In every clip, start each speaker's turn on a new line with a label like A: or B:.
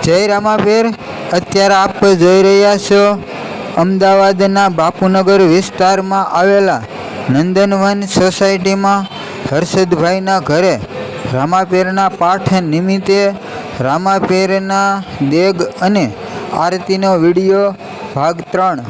A: જય રામાપીર। અત્યારે આપ જોઈ રહ્યા છો અમદાવાદના બાપુનગર વિસ્તારમાં આવેલા નંદનવન સોસાયટીમાં હર્ષદભાઈના ઘરે રામાપીરના પાઠ નિમિત્તે રામાપીરના દેગ અને આરતીનો વિડીયો ભાગ
B: 3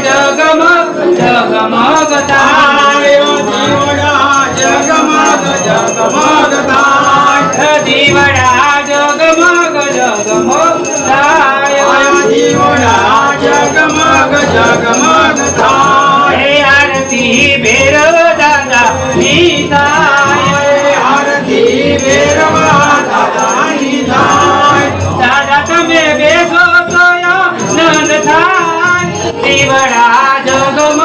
B: જગમગ જગમગ થાય દીવડા જગમગ જગમગ થાય દીવડા જગમગ જગમગ થાય દીવડા જગમગ જગમગ થાય આરતી ભૈરવ દાદા ની થાય આરતી ભૈરવ દાદા ની થાય દાદા તમે બેસો તો આનંદ થાય દીવડા જગમગ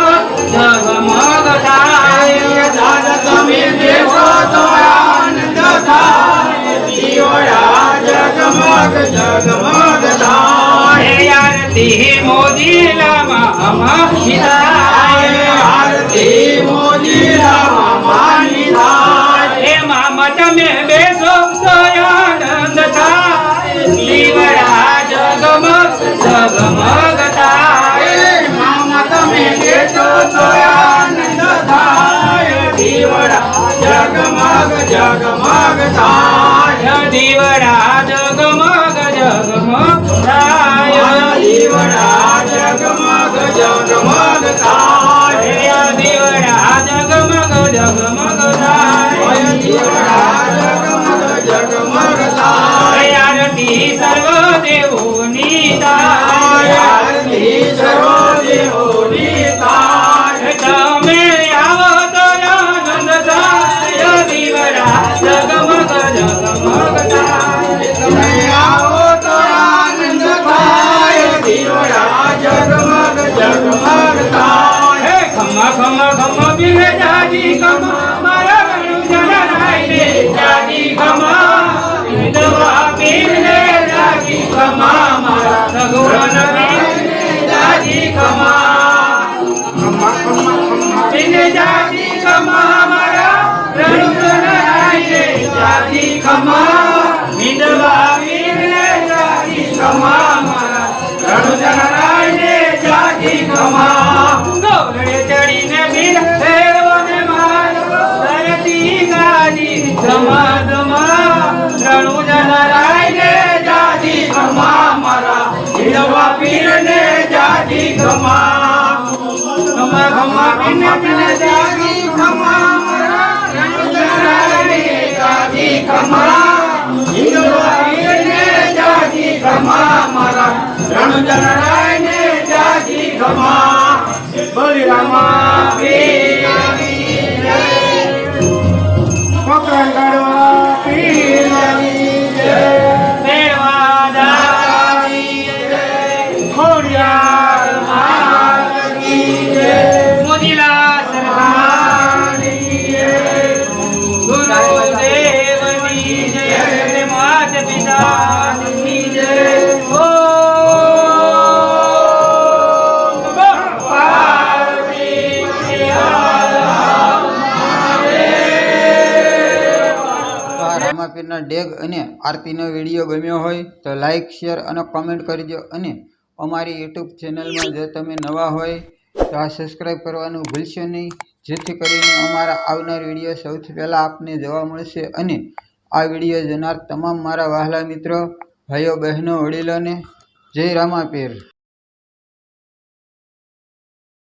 B: જગમગ થાય દાદા તમે બેસો તો આનંદ થાય દીવડા જગમગ જગમગ થાય આરતી મોદી લામા અમારી થાય આરતી મોદી લામા અમારી થાય હે મામા તમે બેસો તો આનંદ થાય દીવડા જગમગ જગમગ થાય મામા તમે બેસો તો આનંદ થાય દીવડા જગમગ જગમગ થાય દીવડા જગમગ જગમગ થાય દીવડા જગમગ જગમગ થાય દીવડા જગમગ જગમગ થાય દીવડા જગમગ જગમગ થાય આરતી સર્વ દેવોની થાય આરતી સર્વ દેવોની થાય તમે આવો તો આનંદ થાય દીવડા જગમગ જગમગ થાય તમે આવો તો આનંદ થાય દીવડા જગમગ જગમગ થાય હે ખમ્મા ખમ્મા ખમ્મા બિરે જાજી ખમ્મા મારા ગણુ જનારાય રે જાજી ખમ્મા વિધવા બિરે જાજી ખમ્મા મારા ભગવાન બિરે જાજી ખમ્મા ખમ્મા ખમ્મા ખમ્મા બિરે જાજી ખમ્મા મારા ગણુ જનારાય રે જાજી ખમ્મા વિધવા બિરે જાજી ખમ્મા મારા ગણુ જનારાય રે જાજી ખમ્મા ગોળે ચડીને બીર ફેરવને મારો ધરતી ગાજી ધમા ધમા રણુ જનારાય ને જાજી ખમ્મા મારા વિધવા પીરને જાજી ખમ્મા ખમ્મા ખમ્મા પીને પીને જાજી ખમ્મા મારા રણુ જનારાય ને જાજી ખમ્મા વિધવા પીરને જાજી ખમ્મા મારા રણુ જનારાય ને જાજી ખમ્મા બોલી રામા પીરની જય મકર ગણવા પીરની જય દેવા દાની જય ખોડિયાર માત કી જય મોદીલા સરકારની જય ગુરુદેવની જય માત પિતાની જય
A: રામાપીરના ડેગ અને આરતીનો વિડીયો ગમ્યો હોય તો લાઈક શેર અને કમેન્ટ કરજો અને અમારી યુટ્યુબ ચેનલમાં જો તમે નવા હોય તો આ સબસ્ક્રાઈબ કરવાનું ભૂલશો નહીં જેથી કરીને અમારા આવનાર વિડીયો સૌથી પહેલાં આપને જોવા મળશે અને આ વિડીયો જોનાર તમામ મારા વહાલા મિત્રો ભાઈઓ બહેનો વડીલોને જય રામાપીર।